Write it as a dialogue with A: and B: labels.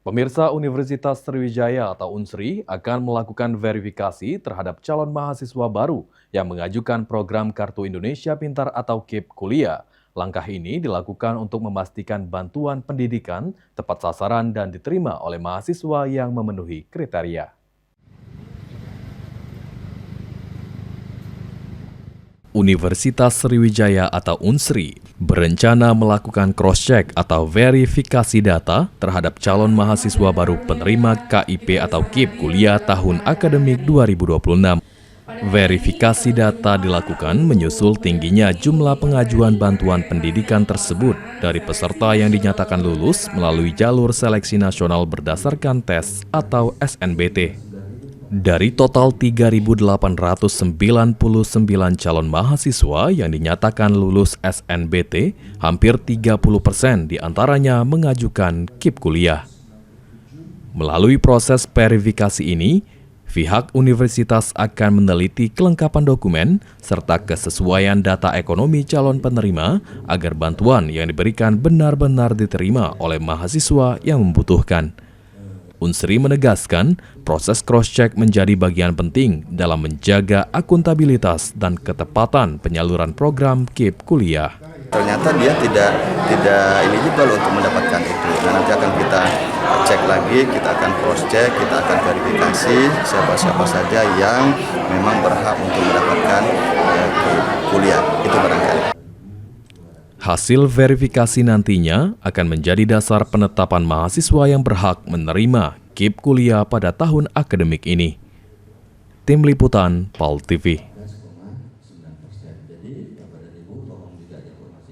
A: Pemirsa Universitas Sriwijaya atau Unsri akan melakukan verifikasi terhadap calon mahasiswa baru yang mengajukan program Kartu Indonesia Pintar atau KIP kuliah. Langkah ini dilakukan untuk memastikan bantuan pendidikan tepat sasaran dan diterima oleh mahasiswa yang memenuhi kriteria. Universitas Sriwijaya atau Unsri berencana melakukan cross-check atau verifikasi data terhadap calon mahasiswa baru penerima KIP atau KIP kuliah tahun akademik 2026. Verifikasi data dilakukan menyusul tingginya jumlah pengajuan bantuan pendidikan tersebut dari peserta yang dinyatakan lulus melalui jalur seleksi nasional berdasarkan tes atau SNBT. Dari total 3.899 calon mahasiswa yang dinyatakan lulus SNBT, hampir 30% diantaranya mengajukan KIP kuliah. Melalui proses verifikasi ini, pihak universitas akan meneliti kelengkapan dokumen serta kesesuaian data ekonomi calon penerima agar bantuan yang diberikan benar-benar diterima oleh mahasiswa yang membutuhkan. Unsri menegaskan, proses cross-check menjadi bagian penting dalam menjaga akuntabilitas dan ketepatan penyaluran program KIP kuliah.
B: Ternyata dia tidak eligible untuk mendapatkan itu. Nah, nanti akan kita cek lagi, kita akan cross-check, kita akan verifikasi siapa-siapa saja yang memang berhak untuk mendapatkan kuliah. Itu barangkali.
A: Hasil verifikasi nantinya akan menjadi dasar penetapan mahasiswa yang berhak menerima KIP kuliah pada tahun akademik ini. Tim Liputan PAL TV.